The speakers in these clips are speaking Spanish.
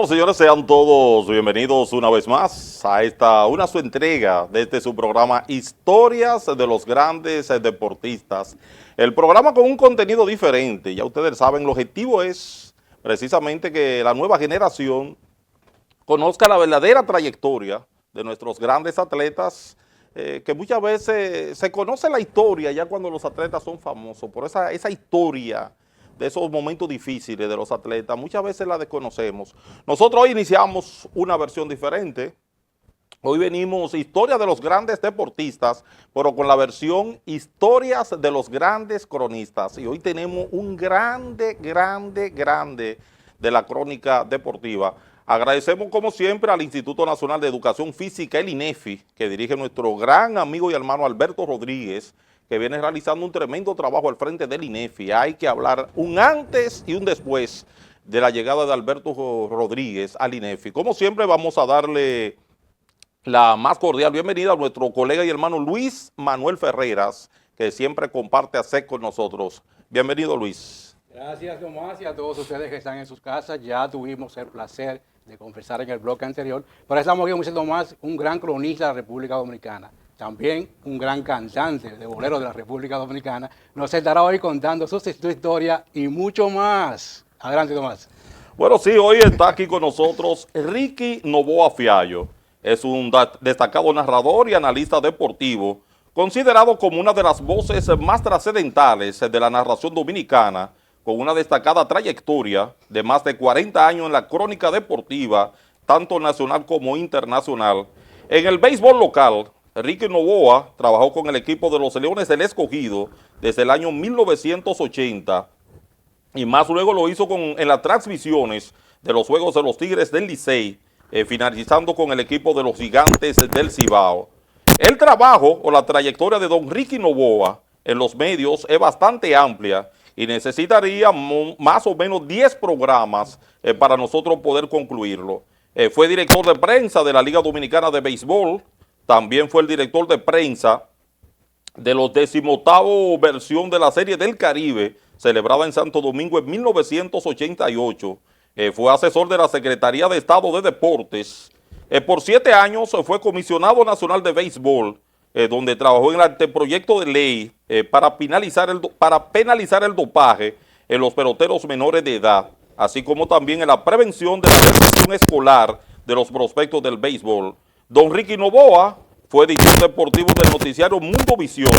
Bueno, señores, sean todos bienvenidos una vez más a su entrega de su programa Historias de los Grandes Deportistas. El programa con un contenido diferente. Ya ustedes saben, el objetivo es precisamente que la nueva generación conozca la verdadera trayectoria de nuestros grandes atletas, que muchas veces se conoce la historia ya cuando los atletas son famosos, por esa historia de esos momentos difíciles de los atletas, muchas veces la desconocemos. Nosotros hoy iniciamos una versión diferente. Hoy venimos Historia de los Grandes Deportistas, pero con la versión Historias de los Grandes Cronistas. Y hoy tenemos un grande de la crónica deportiva. Agradecemos como siempre al Instituto Nacional de Educación Física, el INEFI, que dirige nuestro gran amigo y hermano Alberto Rodríguez, que viene realizando un tremendo trabajo al frente del INEFI. Hay que hablar un antes y un después de la llegada de Alberto Rodríguez al INEFI. Como siempre, vamos a darle la más cordial bienvenida a nuestro colega y hermano Luis Manuel Ferreras, que siempre comparte a SEC con nosotros. Bienvenido, Luis. Gracias, Tomás, y a todos ustedes que están en sus casas. Ya tuvimos el placer de conversar en el bloque anterior, pero estamos aquí con Mr. Tomás, un gran cronista de la República Dominicana, también un gran cantante de bolero de la República Dominicana. Nos estará hoy contando su historia y mucho más. Adelante, Tomás. Bueno, sí, hoy está aquí con nosotros Ricky Novoa Fiallo. Es un destacado narrador y analista deportivo, considerado como una de las voces más trascendentales de la narración dominicana, con una destacada trayectoria de más de 40 años en la crónica deportiva, tanto nacional como internacional. En el béisbol local, Ricky Novoa trabajó con el equipo de los Leones del Escogido desde el año 1980 y más luego lo hizo en las transmisiones de los Juegos de los Tigres del Licey, finalizando con el equipo de los Gigantes del Cibao. El trabajo o la trayectoria de don Ricky Novoa en los medios es bastante amplia y necesitaría más o menos 10 programas para nosotros poder concluirlo. Fue director de prensa de la Liga Dominicana de Béisbol, también fue el director de prensa de los 18ª versión de la Serie del Caribe, celebrada en Santo Domingo en 1988. Fue asesor de la Secretaría de Estado de Deportes. Por 7 años fue comisionado nacional de béisbol, donde trabajó en el anteproyecto de ley para penalizar el dopaje en los peloteros menores de edad, así como también en la prevención de la deserción escolar de los prospectos del béisbol. Don Ricky Novoa fue editor deportivo del noticiario Mundo Visión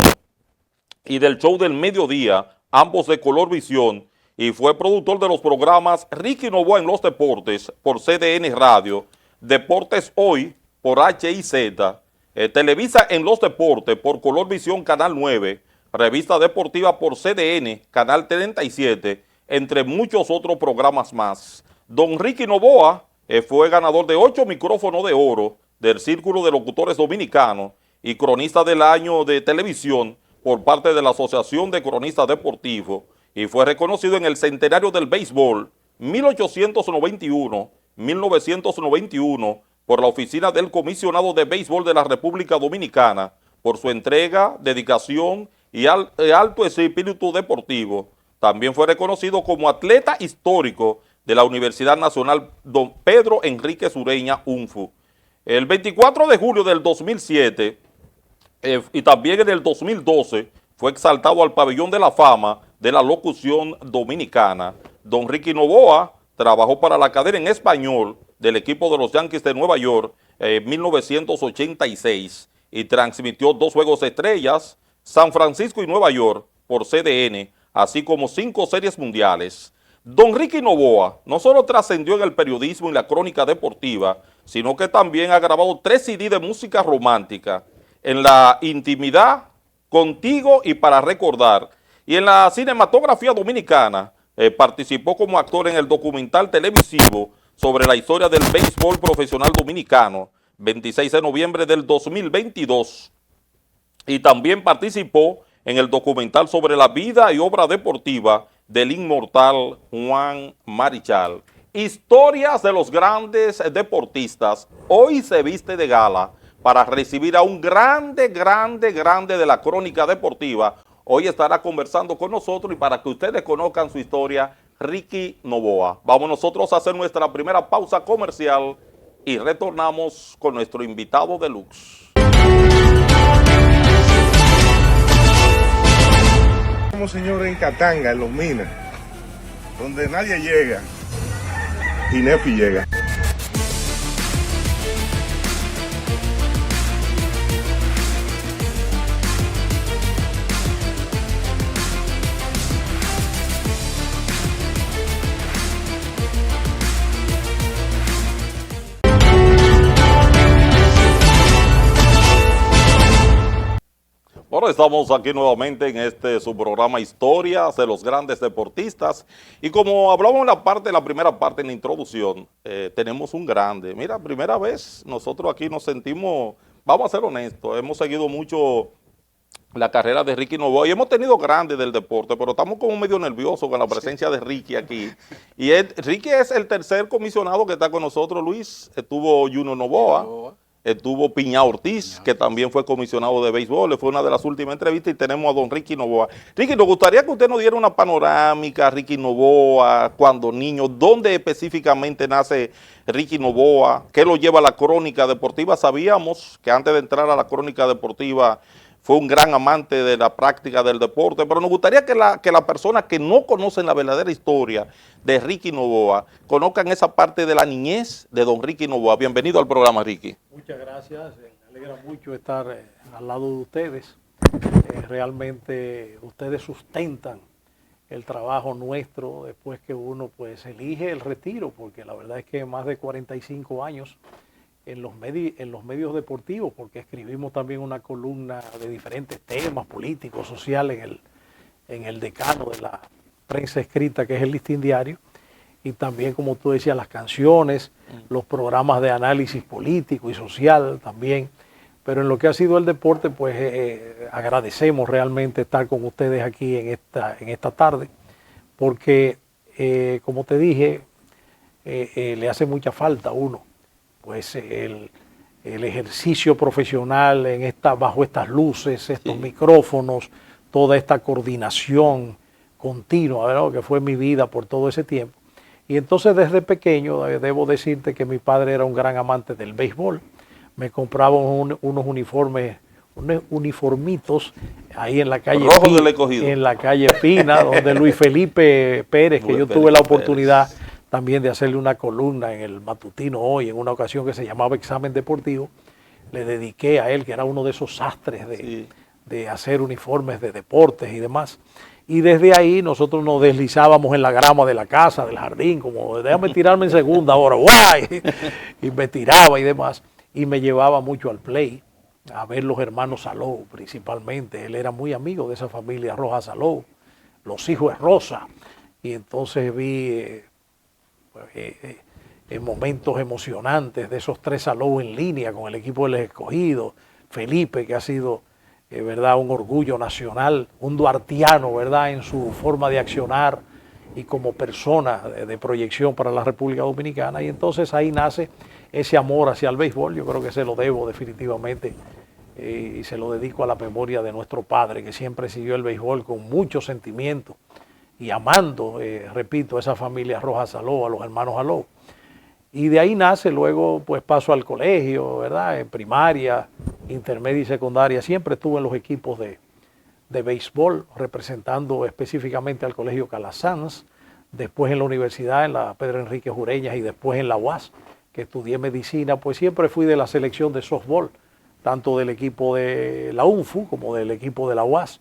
y del show del mediodía, ambos de Color Visión, y fue productor de los programas Ricky Novoa en los deportes por CDN Radio, Deportes Hoy por HIZ, Televisa en los deportes por Color Visión Canal 9, Revista Deportiva por CDN Canal 37, entre muchos otros programas más. Don Ricky Novoa fue ganador de 8 micrófonos de oro del Círculo de Locutores Dominicanos y cronista del año de televisión por parte de la Asociación de Cronistas Deportivos, y fue reconocido en el Centenario del Béisbol 1891-1991 por la Oficina del Comisionado de Béisbol de la República Dominicana por su entrega, dedicación y alto espíritu deportivo. También fue reconocido como atleta histórico de la Universidad Nacional Don Pedro Enrique Sureña, UNFU. El 24 de julio del 2007 y también en el 2012 fue exaltado al Pabellón de la Fama de la Locución Dominicana. Don Ricky Novoa trabajó para la cadena en español del equipo de los Yankees de Nueva York en 1986 y transmitió 2 juegos de estrellas, San Francisco y Nueva York por CDN, así como 5 series mundiales. Don Ricky Novoa no solo trascendió en el periodismo y la crónica deportiva, sino que también ha grabado 3 CD de música romántica, En la intimidad, Contigo y Para recordar. Y en la cinematografía dominicana participó como actor en el documental televisivo sobre la historia del béisbol profesional dominicano, 26 de noviembre del 2022. Y también participó en el documental sobre la vida y obra deportiva del inmortal Juan Marichal. Historias de los grandes deportistas. Hoy se viste de gala para recibir a un grande de la crónica deportiva. Hoy estará conversando con nosotros y para que ustedes conozcan su historia, Ricky Novoa. Vamos nosotros a hacer nuestra primera pausa comercial y retornamos con nuestro invitado deluxe. Estamos, señores, en Catanga, en Los Minas, donde nadie llega y Nefi llega. Bueno, estamos aquí nuevamente en su programa Historias de los Grandes Deportistas y como hablamos en la primera parte, en la introducción, tenemos un grande. Mira, primera vez nosotros aquí nos sentimos, vamos a ser honestos, hemos seguido mucho la carrera de Ricky Novoa y hemos tenido grandes del deporte, pero estamos como medio nerviosos con la presencia de Ricky aquí. Y Ricky es el tercer comisionado que está con nosotros, Luis. Estuvo Junior Novoa. Estuvo Piña Ortiz, que también fue comisionado de béisbol, fue una de las últimas entrevistas, y tenemos a don Ricky Novoa. Ricky, nos gustaría que usted nos diera una panorámica, Ricky Novoa, cuando niño, dónde específicamente nace Ricky Novoa, qué lo lleva a la crónica deportiva. Sabíamos que antes de entrar a la crónica deportiva fue un gran amante de la práctica del deporte, pero nos gustaría que las personas que no conocen la verdadera historia de Ricky Novoa conozcan esa parte de la niñez de don Ricky Novoa. Bienvenido al programa, Ricky. Muchas gracias, me alegra mucho estar al lado de ustedes. Realmente ustedes sustentan el trabajo nuestro después que uno pues elige el retiro, porque la verdad es que más de 45 años en los medios deportivos, porque escribimos también una columna de diferentes temas políticos, sociales, en el decano de la prensa escrita, que es el Listín Diario, y también, como tú decías, las canciones, los programas de análisis político y social también. Pero en lo que ha sido el deporte, pues agradecemos realmente estar con ustedes aquí en esta tarde, porque, como te dije, le hace mucha falta a uno pues el ejercicio profesional bajo estas luces, estos micrófonos, toda esta coordinación continua, ¿verdad? Que fue mi vida por todo ese tiempo. Y entonces desde pequeño, debo decirte que mi padre era un gran amante del béisbol. Me compraba unos uniformitos ahí en la calle Pina, donde Luis Felipe Pérez, que yo tuve la oportunidad también de hacerle una columna en el Matutino Hoy, en una ocasión que se llamaba Examen Deportivo, le dediqué a él, que era uno de esos sastres de hacer uniformes de deportes y demás. Y desde ahí nosotros nos deslizábamos en la grama de la casa, del jardín, como déjame tirarme en segunda ahora, ¡guay! Y me tiraba y demás. Y me llevaba mucho al play, a ver los hermanos Salou principalmente. Él era muy amigo de esa familia Rojas Salou, los hijos de Rosa. Y entonces vi en momentos emocionantes de esos tres Salou en línea con el equipo del Escogido, Felipe, que ha sido verdad, un orgullo nacional, un duartiano, verdad, en su forma de accionar y como persona de proyección para la República Dominicana. Y entonces ahí nace ese amor hacia el béisbol. Yo creo que se lo debo definitivamente y se lo dedico a la memoria de nuestro padre, que siempre siguió el béisbol con mucho sentimiento y amando, repito, a esa familia Rojas Salou, a los hermanos Salou. Y de ahí nace, luego pues paso al colegio, ¿verdad? En primaria, intermedia y secundaria. Siempre estuve en los equipos de béisbol, representando específicamente al Colegio Calasanz, después en la universidad, en la Pedro Enrique Ureñas, y después en la UAS, que estudié medicina. Pues siempre fui de la selección de softball, tanto del equipo de la UNFU como del equipo de la UAS.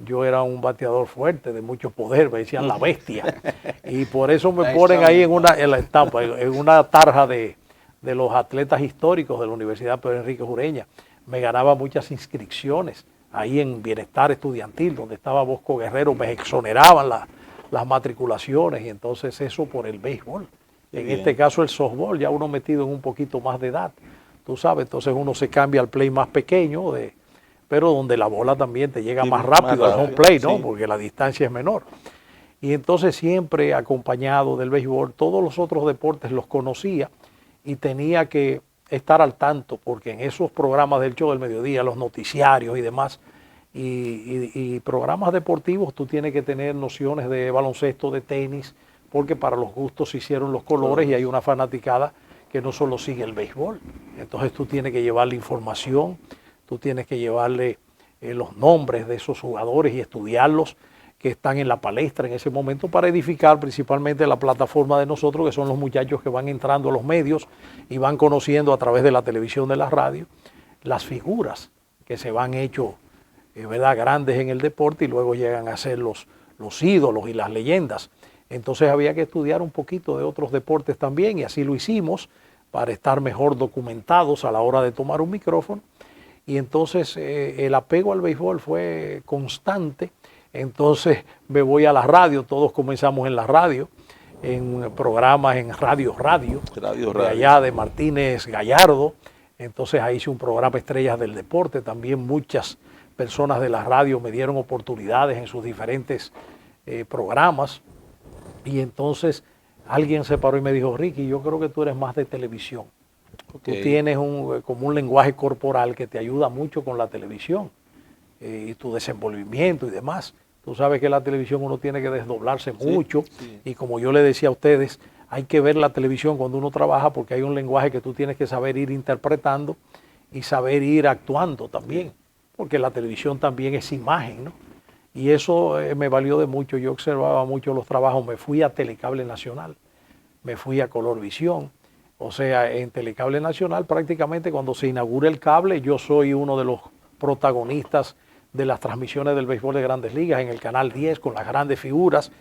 Yo era un bateador fuerte, de mucho poder, me decían la bestia. Y por eso me ponen ahí en la estampa, en una tarja de los atletas históricos de la Universidad Pedro Enrique Ureña. Me ganaba muchas inscripciones ahí en Bienestar Estudiantil, donde estaba Bosco Guerrero, me exoneraban las matriculaciones, y entonces eso por el béisbol. En este caso el softball, ya uno metido en un poquito más de edad, tú sabes, entonces uno se cambia al play más pequeño, pero donde la bola también te llega más rápido al home play, ¿no? Porque la distancia es menor. Y entonces siempre acompañado del béisbol, todos los otros deportes los conocía y tenía que estar al tanto, porque en esos programas del show del mediodía, los noticiarios y demás, y programas deportivos, tú tienes que tener nociones de baloncesto, de tenis, porque para los gustos se hicieron los colores y hay una fanaticada que no solo sigue el béisbol. Entonces tú tienes que llevarle información, tú tienes que llevarle los nombres de esos jugadores y estudiarlos que están en la palestra en ese momento para edificar principalmente la plataforma de nosotros, que son los muchachos que van entrando a los medios y van conociendo a través de la televisión, de la radio, las figuras que se van hecho ¿verdad? Grandes en el deporte y luego llegan a ser los ídolos y las leyendas. Entonces había que estudiar un poquito de otros deportes también y así lo hicimos para estar mejor documentados a la hora de tomar un micrófono. Y entonces el apego al béisbol fue constante. Entonces me voy a la radio, todos comenzamos en la radio, en programas en Radio, de allá de Martínez Gallardo. Entonces ahí hice un programa Estrellas del Deporte. También muchas personas de la radio me dieron oportunidades en sus diferentes programas. Y entonces alguien se paró y me dijo, Ricky, yo creo que tú eres más de televisión. Okay. Tú tienes como un lenguaje corporal que te ayuda mucho con la televisión y tu desenvolvimiento y demás. Tú sabes que en la televisión uno tiene que desdoblarse mucho y como yo le decía a ustedes, hay que ver la televisión cuando uno trabaja porque hay un lenguaje que tú tienes que saber ir interpretando y saber ir actuando también, porque la televisión también es imagen, ¿no? Y eso me valió de mucho. Yo observaba mucho los trabajos. Me fui a Telecable Nacional, me fui a Colorvisión. O sea, en Telecable Nacional prácticamente cuando se inaugura el cable, yo soy uno de los protagonistas de las transmisiones del béisbol de Grandes Ligas en el Canal 10 con las grandes figuras.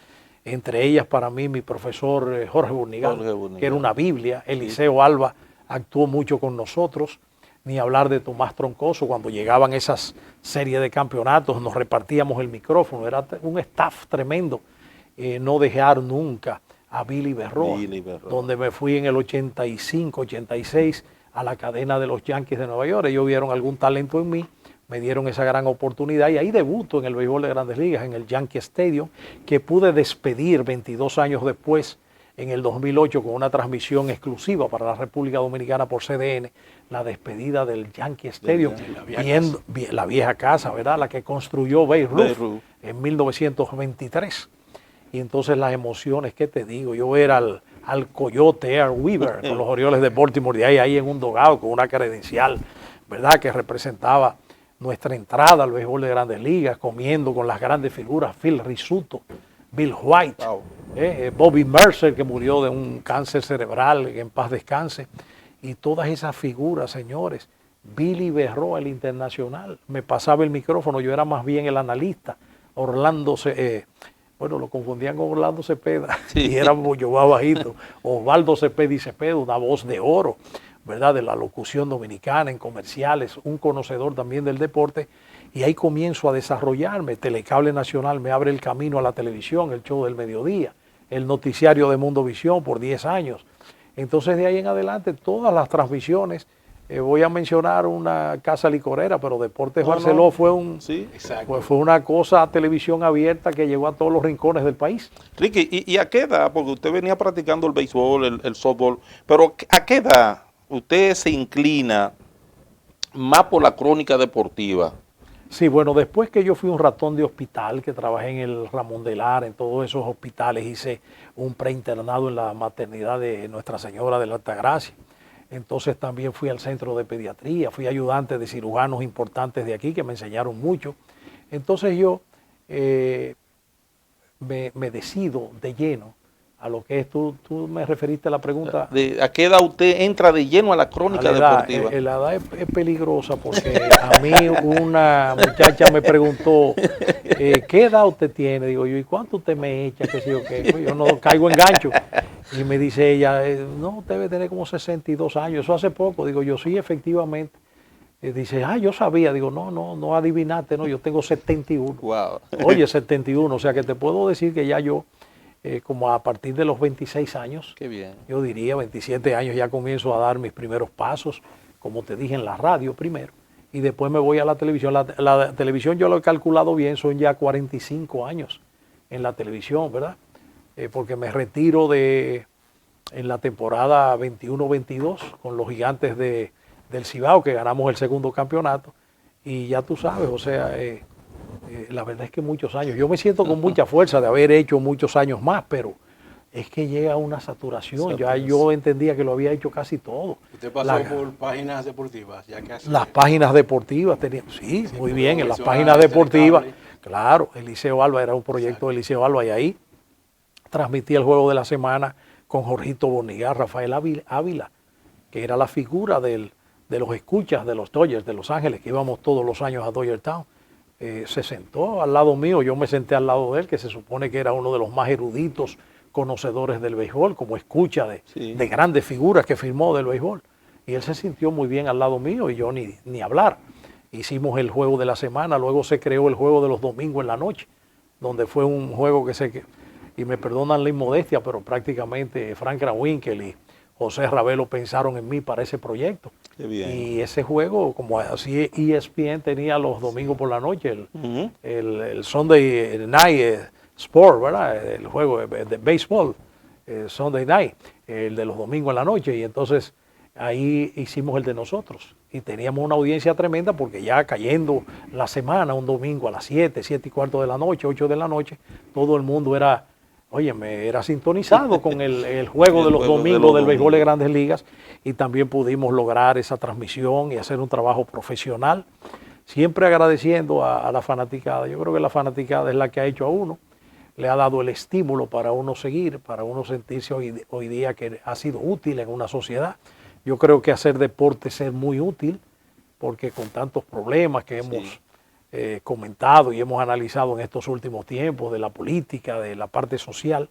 Entre ellas para mí mi profesor Jorge Burnigal, que era una Biblia. Eliseo Alba actuó mucho con nosotros. Ni hablar de Tomás Troncoso, cuando llegaban esas series de campeonatos, nos repartíamos el micrófono, era un staff tremendo. No dejar nunca a Billy Berroa, donde me fui en el 85, 86 a la cadena de los Yankees de Nueva York. Ellos vieron algún talento en mí, me dieron esa gran oportunidad y ahí debuto en el béisbol de Grandes Ligas, en el Yankee Stadium, que pude despedir 22 años después, en el 2008, con una transmisión exclusiva para la República Dominicana por CDN, la despedida del Yankee Stadium, viendo la vieja casa, ¿verdad? La que construyó Babe Ruth en 1923. Y entonces las emociones, ¿qué te digo? Yo era al Coyote Air Weaver con los Orioles de Baltimore, de ahí en un dogado con una credencial, ¿verdad? Que representaba nuestra entrada al béisbol de Grandes Ligas, comiendo con las grandes figuras, Phil Rizzuto, Bill White, Bobby Mercer, que murió de un cáncer cerebral, que en paz descanse, y todas esas figuras, señores. Billy Berroa, el internacional, me pasaba el micrófono, yo era más bien el analista. Orlando, bueno, lo confundían con Orlando Cepeda, y era yo más bajito. Osvaldo Cepeda y Cepeda, una voz de oro, ¿verdad? De la locución dominicana en comerciales, un conocedor también del deporte. Y ahí comienzo a desarrollarme. Telecable Nacional me abre el camino a la televisión, el show del mediodía, el noticiario de Mundovisión por 10 años. Entonces de ahí en adelante todas las transmisiones, voy a mencionar una casa licorera, pero Deportes Barceló fue fue una cosa, televisión abierta que llegó a todos los rincones del país. Ricky, ¿y a qué edad? Porque usted venía practicando el béisbol, el softball, pero ¿a qué edad usted se inclina más por la crónica deportiva? Sí, bueno, después que yo fui un ratón de hospital, que trabajé en el Ramón de Lara, en todos esos hospitales, hice un preinternado en la maternidad de Nuestra Señora de la Altagracia. Entonces también fui al centro de pediatría, fui ayudante de cirujanos importantes de aquí que me enseñaron mucho. Entonces yo me decido de lleno a lo que es, tú me referiste a la pregunta. ¿A qué edad usted entra de lleno a la crónica deportiva? La edad es peligrosa porque a mí una muchacha me preguntó, ¿qué edad usted tiene? Digo yo, ¿y cuánto usted me echa? ¿Qué sé yo qué? Yo no caigo en gancho. Y me dice ella, no, usted debe tener como 62 años. Eso hace poco. Digo yo, sí, efectivamente. Dice, yo sabía. Digo, no adivinaste, no, yo tengo 71. Wow. Oye, 71, o sea que te puedo decir que ya yo, como a partir de los 26 años, qué bien. Yo diría 27 años, ya comienzo a dar mis primeros pasos, como te dije, en la radio primero, y después me voy a la televisión. La televisión yo lo he calculado bien, son ya 45 años en la televisión, ¿verdad? Porque me retiro en la temporada 21-22 con los Gigantes del Cibao, que ganamos el segundo campeonato, y ya tú sabes, o sea, La verdad es que muchos años. Yo me siento con mucha fuerza de haber hecho muchos años más, pero es que llega una saturación. Ya yo entendía que lo había hecho casi todo. Usted pasó por páginas deportivas, ya que las páginas deportivas tenían, sí, muy bien, en las páginas deportivas. Claro, Eliseo Alba era un proyecto de Eliseo Alba y ahí transmitía el juego de la semana con Jorgito Bonilla, Rafael Ávila, que era la figura de los escuchas de los Dodgers de Los Ángeles, que íbamos todos los años a Dodger Town. Se sentó al lado mío, yo me senté al lado de él, que se supone que era uno de los más eruditos conocedores del béisbol, como escucha de grandes figuras que firmó del béisbol. Y él se sintió muy bien al lado mío y yo ni hablar. Hicimos el juego de la semana, luego se creó el juego de los domingos en la noche, donde fue un juego y me perdonan la inmodestia, pero prácticamente Frank Krawinkel y José Ravelo pensaron en mí para ese proyecto. Qué bien. Y ese juego, como así ESPN tenía los domingos por la noche, el Sunday Night Sport, ¿verdad? El juego de béisbol, Sunday Night, el de los domingos en la noche. Y entonces ahí hicimos el de nosotros. Y teníamos una audiencia tremenda porque ya cayendo la semana, un domingo a las 7:15 de la noche, 8 de la noche, todo el mundo era sintonizado con el juego de los domingos del béisbol de Grandes Ligas, y también pudimos lograr esa transmisión y hacer un trabajo profesional, siempre agradeciendo a la fanaticada. Yo creo que la fanaticada es la que ha hecho a uno, le ha dado el estímulo para uno seguir, para uno sentirse hoy día que ha sido útil en una sociedad. Yo creo que hacer deporte es muy útil, porque con tantos problemas que hemos comentado y hemos analizado en estos últimos tiempos, de la política, de la parte social,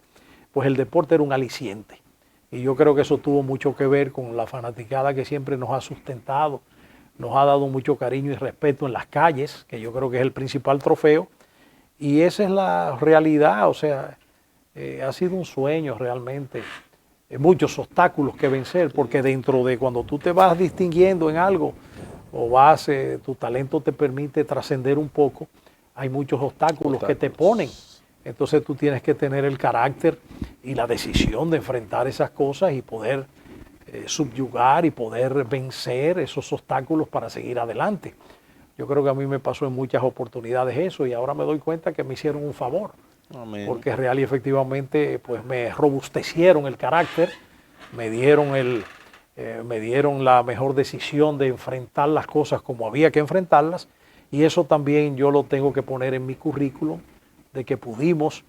pues el deporte era un aliciente. Y yo creo que eso tuvo mucho que ver con la fanaticada que siempre nos ha sustentado, nos ha dado mucho cariño y respeto en las calles, que yo creo que es el principal trofeo. Y esa es la realidad, o sea, ha sido un sueño realmente. Muchos obstáculos que vencer, porque dentro de cuando tú te vas distinguiendo en algo, o tu talento te permite trascender un poco, hay muchos obstáculos que te ponen. Entonces tú tienes que tener el carácter y la decisión de enfrentar esas cosas y poder subyugar y poder vencer esos obstáculos para seguir adelante. Yo creo que a mí me pasó en muchas oportunidades eso, y ahora me doy cuenta que me hicieron un favor. Amén. Porque real y efectivamente pues me robustecieron el carácter, me dieron la mejor decisión de enfrentar las cosas como había que enfrentarlas, y eso también yo lo tengo que poner en mi currículum, de que pudimos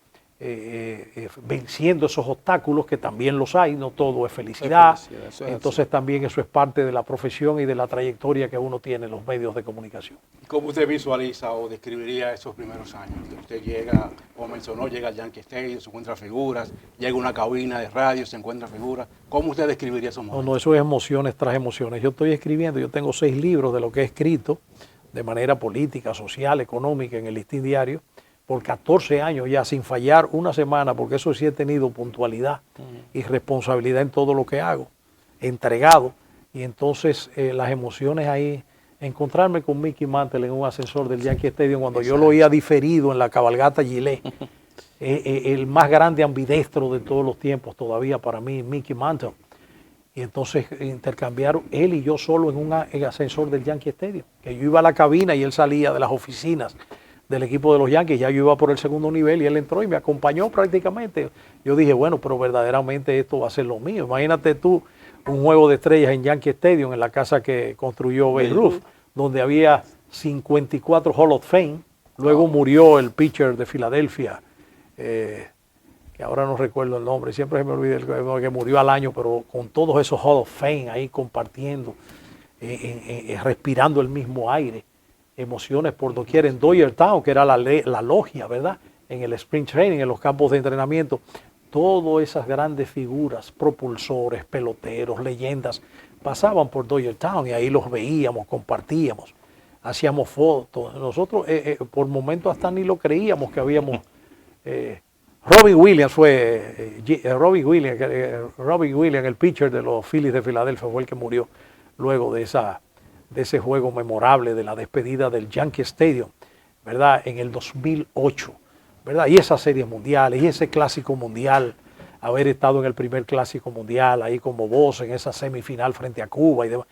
venciendo esos obstáculos, que también los hay, no todo es felicidad. Entonces también eso es parte de la profesión y de la trayectoria que uno tiene en los medios de comunicación. ¿Cómo usted visualiza o describiría esos primeros años? Usted llega, como mencionó, llega al Yankee Stadium, se encuentra figuras, llega a una cabina de radio, se encuentra figuras. ¿Cómo usted describiría esos momentos? No, eso es emociones tras emociones. Yo estoy escribiendo, yo tengo 6 libros de lo que he escrito de manera política, social, económica en el Listín Diario, por 14 años ya, sin fallar una semana, porque eso sí he tenido puntualidad y responsabilidad en todo lo que hago, entregado. Y entonces las emociones ahí, encontrarme con Mickey Mantle en un ascensor del Yankee Stadium cuando yo lo oía diferido en la cabalgata Gillette, el más grande ambidestro de todos los tiempos todavía para mí, Mickey Mantle. Y entonces intercambiaron él y yo solo en un ascensor del Yankee Stadium, que yo iba a la cabina y él salía de las oficinas del equipo de los Yankees, ya yo iba por el segundo nivel y él entró y me acompañó prácticamente. Yo dije, bueno, pero verdaderamente esto va a ser lo mío. Imagínate tú un juego de estrellas en Yankee Stadium, en la casa que construyó Babe Ruth, donde había 54 Hall of Fame. Luego murió el pitcher de Filadelfia, que ahora no recuerdo el nombre, siempre se me olvida el que murió al año, pero con todos esos Hall of Fame ahí compartiendo, respirando el mismo aire. Emociones por doquier en Dodger Town, que era la logia, ¿verdad? En el Spring Training, en los campos de entrenamiento. Todas esas grandes figuras, propulsores, peloteros, leyendas, pasaban por Dodger Town y ahí los veíamos, compartíamos, hacíamos fotos. Nosotros por momentos hasta ni lo creíamos que habíamos... Robbie Williams, el pitcher de los Phillies de Filadelfia, fue el que murió luego de ese juego memorable de la despedida del Yankee Stadium, ¿verdad? En el 2008, ¿verdad? Y esas series mundiales, y ese clásico mundial, haber estado en el primer clásico mundial, ahí como voz en esa semifinal frente a Cuba y demás.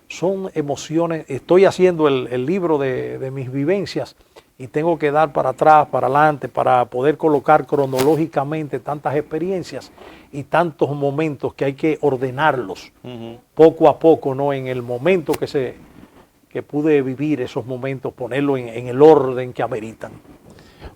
Son emociones. Estoy haciendo el libro de mis vivencias, y tengo que dar para atrás, para adelante, para poder colocar cronológicamente tantas experiencias y tantos momentos que hay que ordenarlos poco a poco, ¿no? En el momento que pude vivir esos momentos, ponerlo en el orden que ameritan.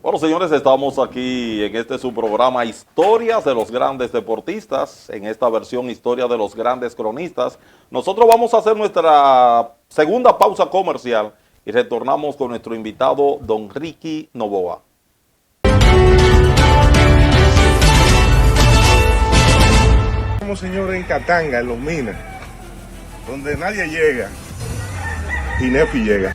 Bueno, señores, estamos aquí en este su programa Historias de los Grandes Deportistas, en esta versión Historia de los Grandes Cronistas. Nosotros vamos a hacer nuestra segunda pausa comercial y retornamos con nuestro invitado, don Ricky Novoa. Estamos, señores, en Katanga, en Los Minas, donde nadie llega y Nefi llega.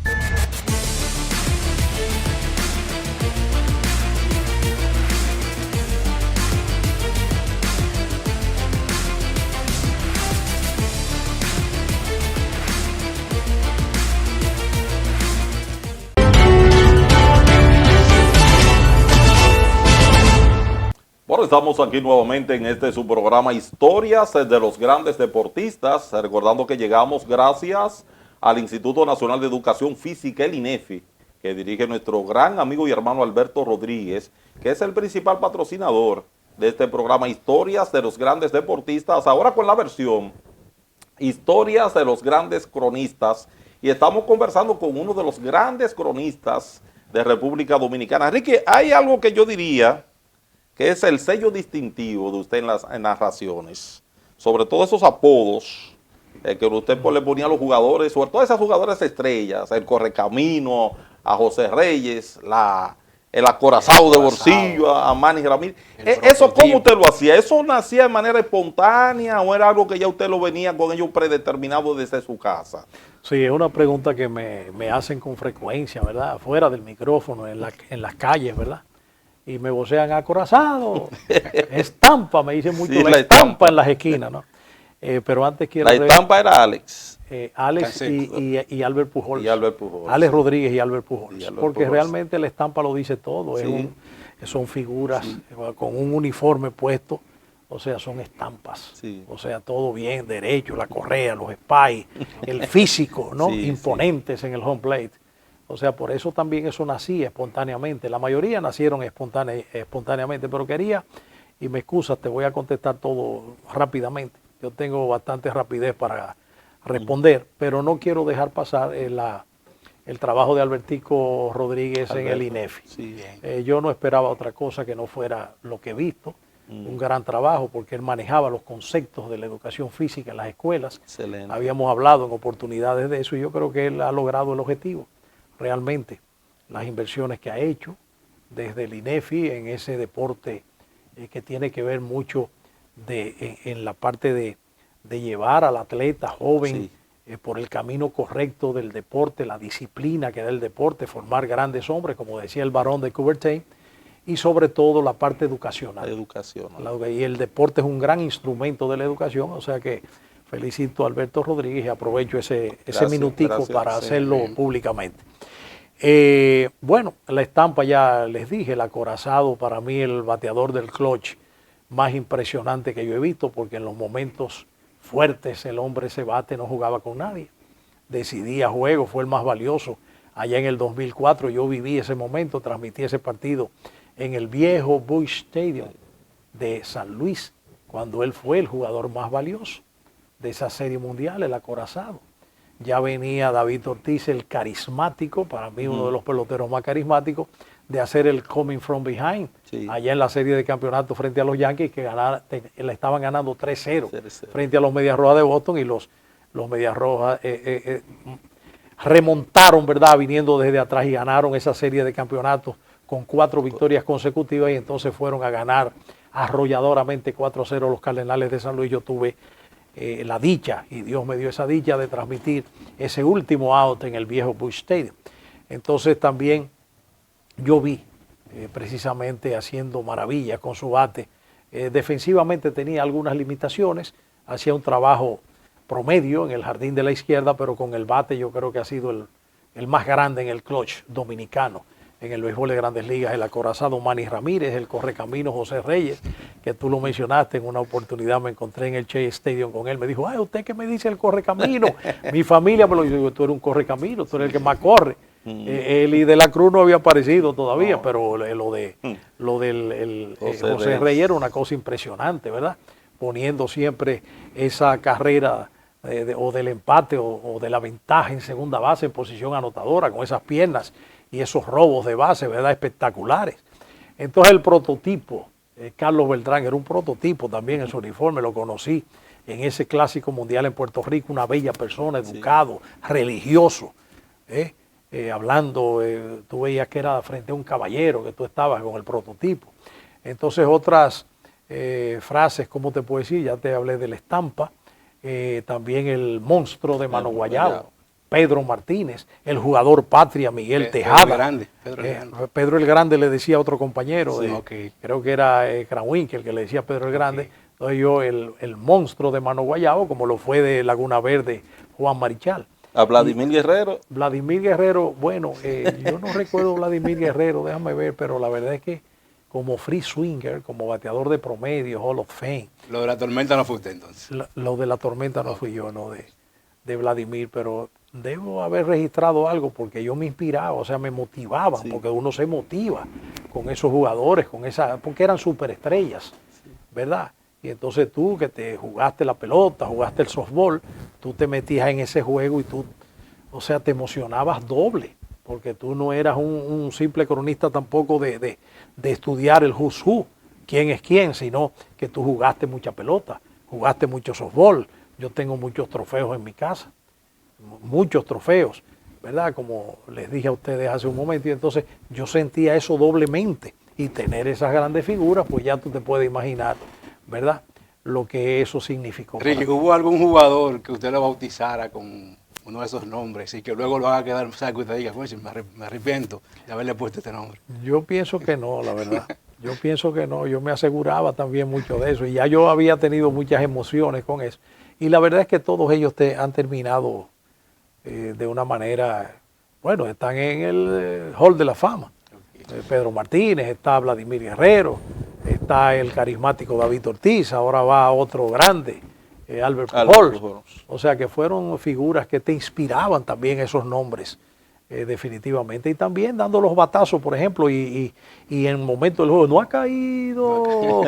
Bueno, estamos aquí nuevamente en este su programa Historias de los Grandes Deportistas, recordando que llegamos gracias al Instituto Nacional de Educación Física, el INEFI, que dirige nuestro gran amigo y hermano Alberto Rodríguez, que es el principal patrocinador de este programa Historias de los Grandes Deportistas, ahora con la versión Historias de los Grandes Cronistas, y estamos conversando con uno de los grandes cronistas de República Dominicana. Ricky, hay algo que yo diría que es el sello distintivo de usted en las narraciones, sobre todo esos apodos que usted le ponía a los jugadores, sobre todo esas jugadoras estrellas, el Correcamino, a José Reyes, el acorazado de bolsillo, a Manny Ramírez. ¿Eso cómo usted lo hacía? ¿Eso nacía de manera espontánea o era algo que ya usted lo venía con ellos predeterminado desde su casa? Sí, es una pregunta que me hacen con frecuencia, ¿verdad? Fuera del micrófono, en las calles, ¿verdad? Y me vocean acorazado, estampa, me dicen mucho, Sí, la estampa en las esquinas, ¿no? Pero antes quiero... La estampa era Alex. Alex y Albert Pujols. Y Albert Pujols. Alex Rodríguez y Albert Pujols. Y Albert porque Pujols. realmente la estampa lo dice todo. Sí. Son figuras con un uniforme puesto, o sea, son estampas. Sí. O sea, todo bien, derecho, la correa, los spies, el físico, ¿no? Sí, Imponentes en el home plate. O sea, por eso también eso nacía espontáneamente. La mayoría nacieron espontáneamente, pero quería, y me excusas, te voy a contestar todo rápidamente. Yo tengo bastante rapidez para responder, pero no quiero dejar pasar el trabajo de Albertico Rodríguez en el INEFI. Sí. Yo no esperaba otra cosa que no fuera lo que he visto. Un gran trabajo porque él manejaba los conceptos de la educación física en las escuelas. Excelente. Habíamos hablado en oportunidades de eso y yo creo que él ha logrado el objetivo. Realmente, las inversiones que ha hecho desde el INEFI en ese deporte que tiene que ver mucho en la parte de llevar al atleta joven por el camino correcto del deporte, la disciplina que da el deporte, formar grandes hombres, como decía el varón de Coubertin, y sobre todo la parte educacional. Y el deporte es un gran instrumento de la educación, o sea que felicito a Alberto Rodríguez y aprovecho ese minutico para hacerlo públicamente. Bueno, la estampa ya les dije, el acorazado, para mí el bateador del clutch más impresionante que yo he visto, porque en los momentos fuertes el hombre ese bate no jugaba con nadie, decidía juego, fue el más valioso. Allá en el 2004 yo viví ese momento, transmití ese partido en el viejo Busch Stadium de San Luis, cuando él fue el jugador más valioso de esa serie mundial, el acorazado. Ya venía David Ortiz, el carismático, para mí uno de los peloteros más carismáticos, de hacer el coming from behind, allá en la serie de campeonato frente a los Yankees, que le estaban ganando 3-0 frente a los Medias Rojas de Boston, y los Medias Rojas remontaron, ¿verdad?, viniendo desde atrás y ganaron esa serie de campeonatos con 4 victorias consecutivas, y entonces fueron a ganar arrolladoramente 4-0 los Cardenales de San Luis. Yo tuve la dicha, y Dios me dio esa dicha, de transmitir ese último out en el viejo Busch Stadium. Entonces también yo vi precisamente haciendo maravillas con su bate. Defensivamente tenía algunas limitaciones, hacía un trabajo promedio en el jardín de la izquierda, pero con el bate yo creo que ha sido el más grande en el clutch dominicano. En el béisbol de Grandes Ligas, el acorazado Manny Ramírez, el correcamino José Reyes, que tú lo mencionaste en una oportunidad, me encontré en el Shea Stadium con él, me dijo, ay, ¿usted qué me dice el correcamino? Mi familia me lo dijo, tú eres un correcamino, tú eres el que más corre. Él y De la Cruz no había aparecido todavía, pero lo del José Reyes era una cosa impresionante, ¿verdad? Poniendo siempre esa carrera o del empate o de la ventaja en segunda base en posición anotadora, con esas piernas y esos robos de base, ¿verdad? Espectaculares. Entonces el prototipo, Carlos Beltrán era un prototipo también en su uniforme, lo conocí en ese Clásico Mundial en Puerto Rico, una bella persona, educado, religioso, hablando, tú veías que era frente a un caballero, que tú estabas con el prototipo. Entonces otras frases, ¿cómo te puedo decir? Ya te hablé de la estampa, también el monstruo de Mano Guayabo, Pedro Martínez, el jugador patria Miguel Tejada. Pedro el Grande le decía a otro compañero, creo que era Krawinkel, que le decía Pedro el Grande. Entonces yo el monstruo de Mano Guayabo, como lo fue de Laguna Verde Juan Marichal. ¿A Vladimir Guerrero? Vladimir Guerrero, bueno, yo no recuerdo Vladimir Guerrero, déjame ver, pero la verdad es que como free swinger, como bateador de promedio, Hall of Fame. Lo de la tormenta no fue usted entonces. Lo de la tormenta no fui yo, no de Vladimir, pero debo haber registrado algo porque yo me inspiraba, o sea, me motivaban, porque uno se motiva con esos jugadores, porque eran superestrellas, ¿verdad? Y entonces tú que te jugaste la pelota, jugaste el softball, tú te metías en ese juego y tú, o sea, te emocionabas doble, porque tú no eras un simple cronista tampoco de estudiar el who's who, quién es quién, sino que tú jugaste mucha pelota, jugaste mucho softball. Yo tengo muchos trofeos en mi casa, muchos trofeos, ¿verdad? Como les dije a ustedes hace un momento, y entonces yo sentía eso doblemente, y tener esas grandes figuras, pues ya tú te puedes imaginar, ¿verdad? Lo que eso significó. Ricky, ¿hubo algún jugador que usted lo bautizara con uno de esos nombres y que luego lo haga quedar, o sea, que usted diga, pues, me arrepiento de haberle puesto este nombre? Yo pienso que no, la verdad. Yo pienso que no. Yo me aseguraba también mucho de eso y ya yo había tenido muchas emociones con eso. Y la verdad es que todos ellos han terminado de una manera, bueno, están en el Hall de la Fama. Pedro Martínez, está Vladimir Guerrero, está el carismático David Ortiz, ahora va otro grande, Albert Pujols. O sea que fueron figuras que te inspiraban también esos nombres, definitivamente. Y también dando los batazos, por ejemplo, y en el momento del juego, no ha caído,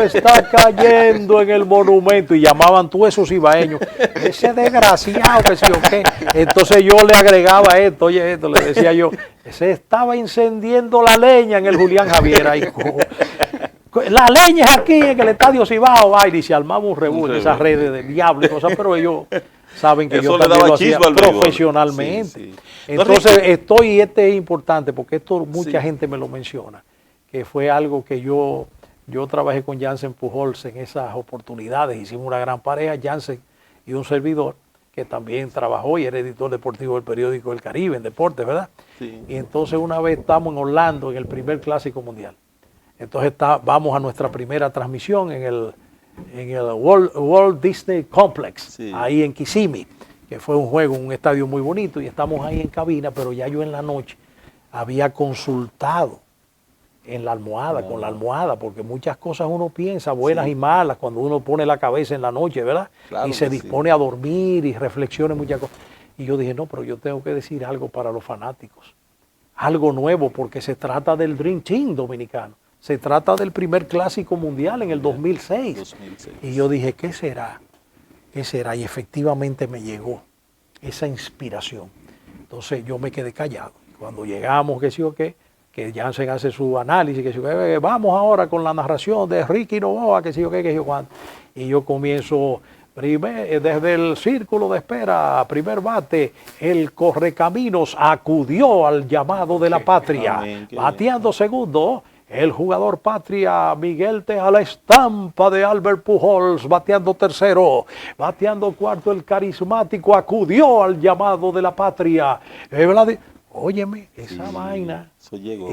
está cayendo en el monumento. Y llamaban todos esos ibaeños, ese desgraciado, que sí o qué. Entonces yo le agregaba esto, oye, esto, le decía yo, se estaba encendiendo la leña en el Julián Javier. Ahí, la leña es aquí en el Estadio Cibao, y se armaba un revuelo en esas redes de diablo y cosas, pero ellos saben que yo también lo hacía profesionalmente. Sí. Entonces y este es importante porque esto mucha gente me lo menciona, que fue algo que yo trabajé con Jansen Pujols en esas oportunidades, hicimos una gran pareja, Jansen y un servidor, que también trabajó y era editor deportivo del periódico El Caribe, en deportes, ¿verdad? Sí. Y entonces una vez estamos en Orlando en el primer Clásico Mundial. Entonces vamos a nuestra primera transmisión en el Walt Disney Complex, ahí en Kissimmee, que fue un juego, un estadio muy bonito, y estamos ahí en cabina, pero ya yo en la noche había consultado en la almohada, con la almohada, porque muchas cosas uno piensa, buenas y malas, cuando uno pone la cabeza en la noche, ¿verdad? Claro, y se dispone a dormir y reflexiona muchas cosas. Y yo dije, no, pero yo tengo que decir algo para los fanáticos, algo nuevo, porque se trata del Dream Team dominicano. Se trata del primer Clásico Mundial en el 2006. Y yo dije, ¿qué será? ¿Qué será? Y efectivamente me llegó esa inspiración. Entonces yo me quedé callado. Cuando llegamos, que Jansen hace su análisis, vamos ahora con la narración de Ricky Novoa, que cuánto. Y yo comienzo desde el círculo de espera, primer bate, el correcaminos acudió al llamado de la patria. Bateando segundo, el jugador patria Miguel Tejada, la estampa de Albert Pujols, bateando tercero, bateando cuarto, el carismático acudió al llamado de la patria. Óyeme, esa vaina,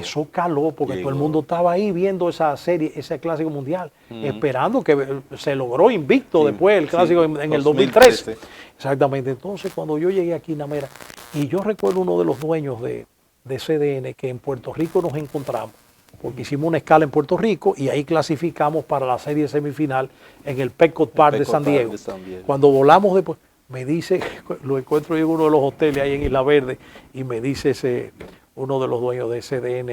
eso caló, porque todo el mundo estaba ahí viendo esa serie, ese Clásico Mundial, esperando que se logró invicto después el Clásico en el 2013. Exactamente. Entonces, cuando yo llegué aquí, Namera, y yo recuerdo uno de los dueños de CDN, que en Puerto Rico nos encontramos, porque hicimos una escala en Puerto Rico y ahí clasificamos para la serie semifinal en el Petco Park de San Diego. Cuando volamos después, me dice, lo encuentro en uno de los hoteles ahí en Isla Verde, y me dice uno de los dueños de CDN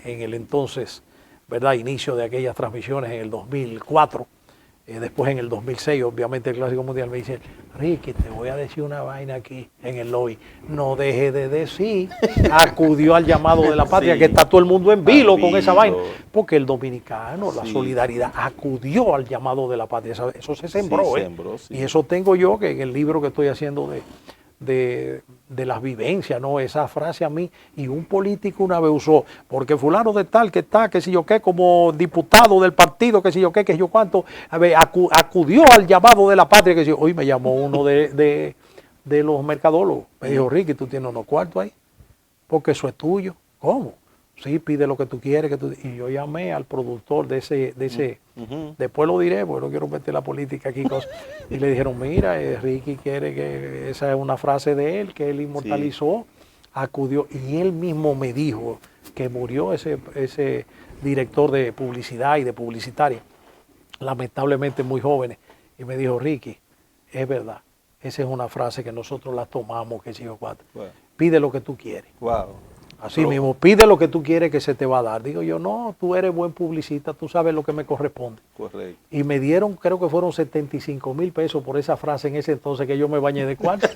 en el entonces, ¿verdad? Inicio de aquellas transmisiones en el 2004, después en el 2006, obviamente el Clásico Mundial, me dice, Ricky, te voy a decir una vaina aquí en el lobby, no deje de decir, acudió al llamado de la patria, Sí, que está todo el mundo en vilo con esa vilo. vaina, porque el dominicano, la Sí. solidaridad, acudió al llamado de la patria, eso se sembró, Sí, sembró, sí. y eso tengo yo, que en el libro que estoy haciendo de las vivencias, ¿no? Esa frase a mí, y un político una vez usó, porque fulano de tal que está, que si yo qué, como diputado del partido, que si yo qué, que si yo cuánto, a ver, acudió al llamado de la patria, que si hoy me llamó uno de los mercadólogos, me dijo, Ricky, tú tienes unos cuartos ahí, porque eso es tuyo. ¿Cómo? Sí, pide lo que tú quieres. Y yo llamé al productor de ese después lo diré, porque no quiero meter la política aquí, y le dijeron, mira, Ricky quiere que esa es una frase de él, que él inmortalizó, acudió, y él mismo me dijo que murió ese director de publicidad y de publicitaria, lamentablemente muy jóvenes, y me dijo, Ricky, es verdad, esa es una frase que nosotros la tomamos, que si yo cuatro, pide lo que tú quieres. Wow. Así mismo, pide lo que tú quieres que se te va a dar. Digo yo, no, tú eres buen publicista, tú sabes lo que me corresponde. Correcto. Y me dieron, creo que fueron 75 mil pesos por esa frase en ese entonces que yo me bañé de cuarto.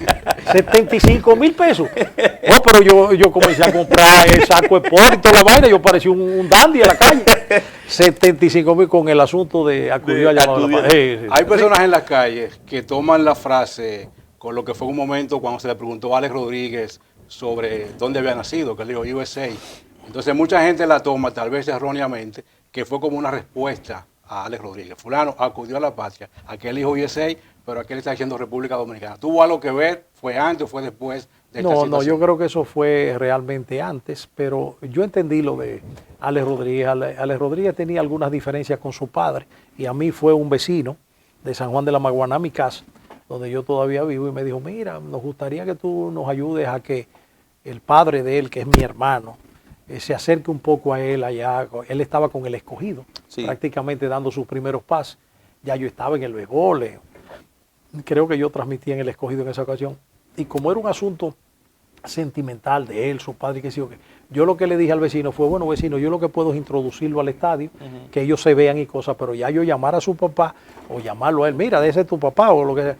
75 mil pesos. Oh, pero yo comencé a comprar el saco de por y toda la vaina, yo parecía un dandy en la calle. 75 mil con el asunto de acudió a llamar a la patria. Hay personas en las calles que toman la frase con lo que fue un momento cuando se le preguntó a Alex Rodríguez sobre dónde había nacido, que él dijo USA. Entonces mucha gente la toma, tal vez erróneamente, que fue como una respuesta a Alex Rodríguez. Fulano acudió a la patria, aquel dijo USA, pero aquel está diciendo República Dominicana. ¿Tuvo algo que ver? ¿Fue antes o fue después de esta situación? No, yo creo que eso fue realmente antes, pero yo entendí lo de Alex Rodríguez. Alex Rodríguez tenía algunas diferencias con su padre, y a mí fue un vecino de San Juan de la Maguana, a mi casa, donde yo todavía vivo, y me dijo, mira, nos gustaría que tú nos ayudes a que el padre de él, que es mi hermano, se acerque un poco a él allá. Él estaba con el Escogido, prácticamente dando sus primeros pasos. Ya yo estaba en el béisbol, creo que yo transmitía en el Escogido en esa ocasión. Y como era un asunto sentimental de él, su padre, que sí o qué, yo lo que le dije al vecino fue, bueno, vecino, yo lo que puedo es introducirlo al estadio, que ellos se vean y cosas, pero ya yo llamar a su papá o llamarlo a él, mira, ese es tu papá o lo que sea.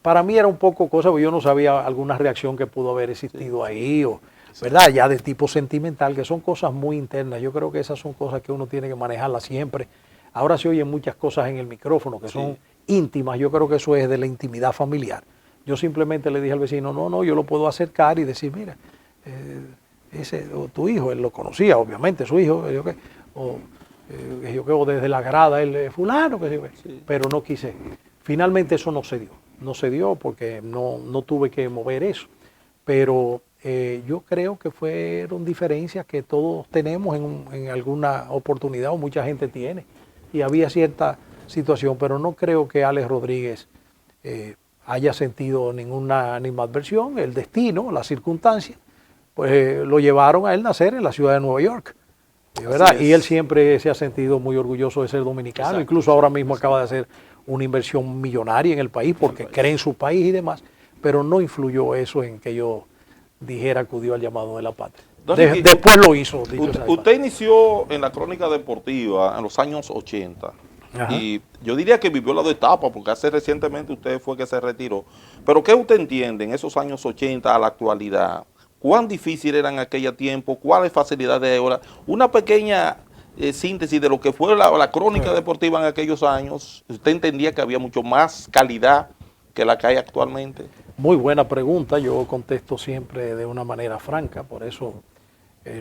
Para mí era un poco cosa, porque yo no sabía alguna reacción que pudo haber existido ahí, o, ¿verdad? Ya de tipo sentimental, que son cosas muy internas. Yo creo que esas son cosas que uno tiene que manejarlas siempre. Ahora se oyen muchas cosas en el micrófono que son íntimas. Yo creo que eso es de la intimidad familiar. Yo simplemente le dije al vecino, no, yo lo puedo acercar y decir, mira, tu hijo, él lo conocía, obviamente, su hijo, o desde la grada, él fulano, pero no quise. Finalmente eso no se dio. No se dio porque no tuve que mover eso. Pero yo creo que fueron diferencias que todos tenemos en alguna oportunidad, o mucha gente tiene. Y había cierta situación, pero no creo que Alex Rodríguez haya sentido ninguna animadversión. El destino, las circunstancias, pues lo llevaron a él nacer en la ciudad de Nueva York. ¿Verdad? Y él siempre se ha sentido muy orgulloso de ser dominicano. Exacto. Incluso ahora mismo acaba de hacer una inversión millonaria en el país porque cree en su país y demás, pero no influyó eso en que yo dijera acudió al llamado de la patria. Después lo hizo. Usted inició en la crónica deportiva en los años 80. Ajá. Y yo diría que vivió la de etapa, porque hace recientemente usted fue que se retiró. Pero ¿qué usted entiende en esos años 80 a la actualidad? ¿Cuán difícil era en aquel tiempo? ¿Cuáles facilidades hay ahora? Una pequeña síntesis de lo que fue la crónica deportiva en aquellos años. ¿Usted entendía que había mucho más calidad que la que hay actualmente? Muy buena pregunta. Yo contesto siempre de una manera franca, por eso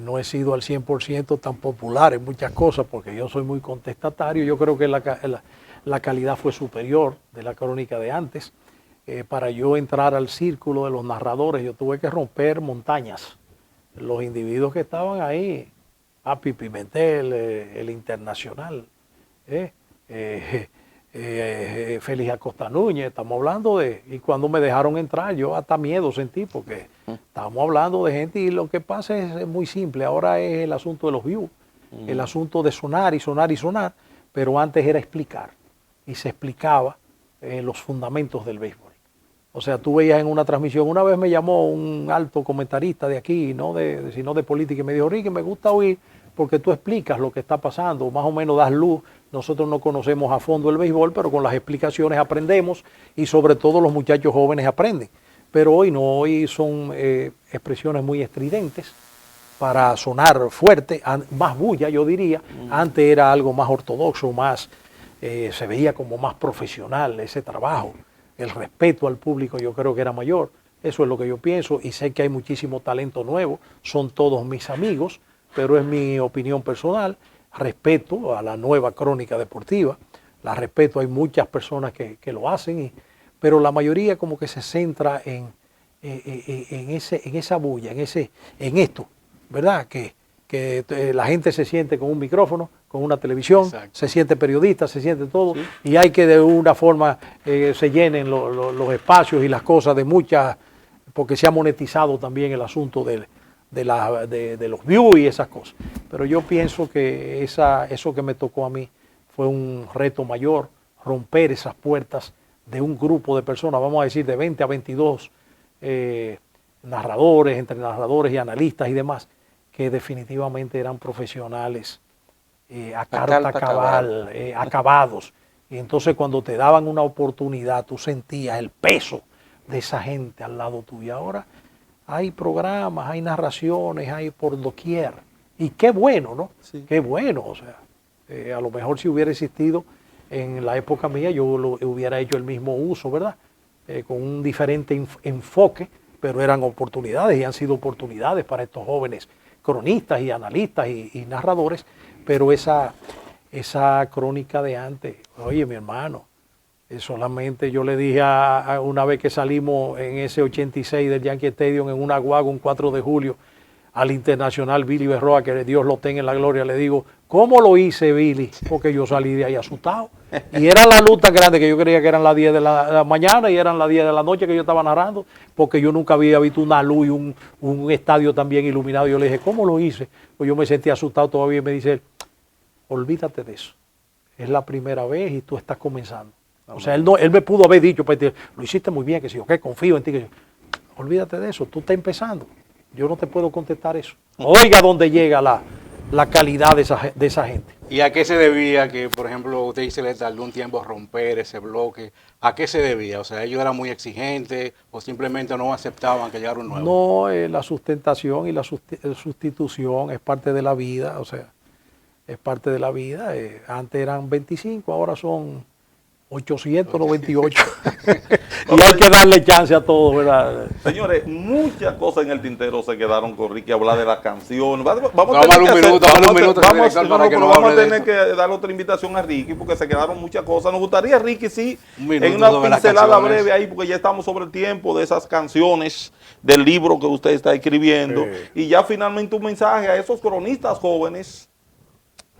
no he sido al 100% tan popular en muchas cosas, porque yo soy muy contestatario. Yo creo que la calidad fue superior de la crónica de antes. Para yo entrar al círculo de los narradores, yo tuve que romper montañas. Los individuos que estaban ahí, Papi Pimentel, el Internacional, Félix Acosta Núñez, estamos hablando de, y cuando me dejaron entrar yo hasta miedo sentí, porque estamos hablando de gente, y lo que pasa es muy simple, ahora es el asunto de los views, el asunto de sonar y sonar y sonar, pero antes era explicar, y se explicaba los fundamentos del béisbol. O sea, tú veías en una transmisión, una vez me llamó un alto comentarista de aquí, sino de política, y me dijo, Ricky, me gusta oír porque tú explicas lo que está pasando, más o menos das luz. Nosotros no conocemos a fondo el béisbol, pero con las explicaciones aprendemos y sobre todo los muchachos jóvenes aprenden. Pero hoy no, hoy son expresiones muy estridentes para sonar fuerte, más bulla yo diría. Antes era algo más ortodoxo, más se veía como más profesional ese trabajo. El respeto al público yo creo que era mayor. Eso es lo que yo pienso y sé que hay muchísimo talento nuevo, son todos mis amigos, pero es mi opinión personal. Respeto a la nueva crónica deportiva, la respeto, hay muchas personas que lo hacen, pero la mayoría como que se centra en esa bulla, en esto, ¿verdad? Que la gente se siente con un micrófono, con una televisión, exacto, se siente periodista, se siente todo, sí, y hay que de una forma se llenen los espacios y las cosas de muchas, porque se ha monetizado también el asunto de los views y esas cosas. Pero yo pienso que eso que me tocó a mí fue un reto mayor, romper esas puertas de un grupo de personas, vamos a decir de 20 a 22 narradores, entre narradores y analistas y demás, que definitivamente eran profesionales a carta cabal, acabados. Y entonces cuando te daban una oportunidad, tú sentías el peso de esa gente al lado tuyo. Ahora hay programas, hay narraciones, hay por doquier. Y qué bueno, ¿no? Sí. Qué bueno, o sea, a lo mejor si hubiera existido en la época mía, yo hubiera hecho el mismo uso, ¿verdad? Con un diferente enfoque, pero eran oportunidades y han sido oportunidades para estos jóvenes cronistas y analistas y narradores, pero esa crónica de antes, oye, mi hermano, solamente yo le dije una vez que salimos en ese 86 del Yankee Stadium en una guagua un 4 de julio al internacional Billy Berroa, que Dios lo tenga en la gloria, le digo, ¿cómo lo hice, Billy? Porque yo salí de ahí asustado. Y era la luz tan grande que yo creía que eran las 10 de la mañana y eran las 10 de la noche que yo estaba narrando, porque yo nunca había visto una luz y un estadio tan bien iluminado. Yo le dije, ¿cómo lo hice? Pues yo me sentí asustado todavía y me dice, olvídate de eso. Es la primera vez y tú estás comenzando. O sea, él me pudo haber dicho, pues, lo hiciste muy bien, que si yo confío en ti. Olvídate de eso, tú estás empezando. Yo no te puedo contestar eso. Oiga dónde llega la calidad de esa gente. ¿Y a qué se debía que, por ejemplo, usted dice le tardó un tiempo romper ese bloque? ¿A qué se debía? O sea, ¿ellos eran muy exigentes o simplemente no aceptaban que llegara un nuevo? No, la sustentación y la sustitución es parte de la vida, o sea, es parte de la vida. Antes eran 25, ahora son 898. Y hay que darle chance a todos, ¿verdad? Señores, muchas cosas en el tintero se quedaron con Ricky, hablar de la canción. Vamos a tener que dar otra invitación a Ricky porque se quedaron muchas cosas. Nos gustaría, Ricky, sí, en una pincelada breve ahí, porque ya estamos sobre el tiempo de esas canciones del libro que usted está escribiendo. Y ya finalmente un mensaje a esos cronistas jóvenes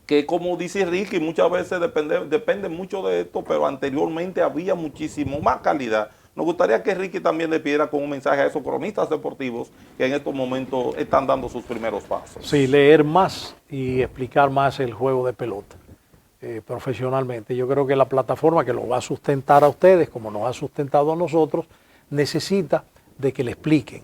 que, como dice Ricky, muchas veces depende mucho de esto, pero anteriormente había muchísimo más calidad. Nos gustaría que Ricky también le pidiera con un mensaje a esos cronistas deportivos que en estos momentos están dando sus primeros pasos. Sí, leer más y explicar más el juego de pelota profesionalmente. Yo creo que la plataforma que lo va a sustentar a ustedes, como nos ha sustentado a nosotros, necesita de que le expliquen,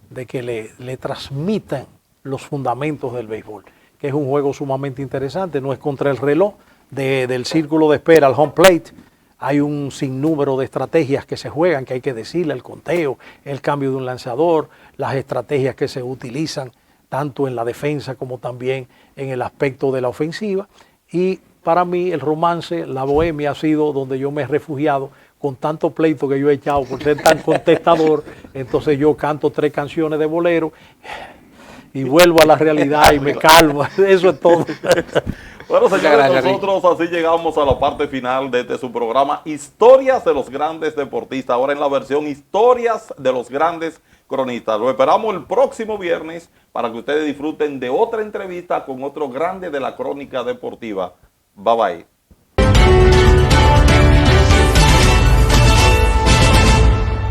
de que le transmitan los fundamentos del béisbol, que es un juego sumamente interesante, no es contra el reloj, del círculo de espera al home plate. Hay un sinnúmero de estrategias que se juegan, que hay que decirle, el conteo, el cambio de un lanzador, las estrategias que se utilizan tanto en la defensa como también en el aspecto de la ofensiva. Y para mí el romance, la bohemia ha sido donde yo me he refugiado con tanto pleito que yo he echado por ser tan contestador. Entonces yo canto 3 canciones de bolero y vuelvo a la realidad y me calmo. Eso es todo. Bueno, señores, nosotros así llegamos a la parte final de su programa Historias de los Grandes Deportistas, ahora en la versión Historias de los Grandes Cronistas. Lo esperamos el próximo viernes para que ustedes disfruten de otra entrevista con otro grande de la crónica deportiva. Bye bye.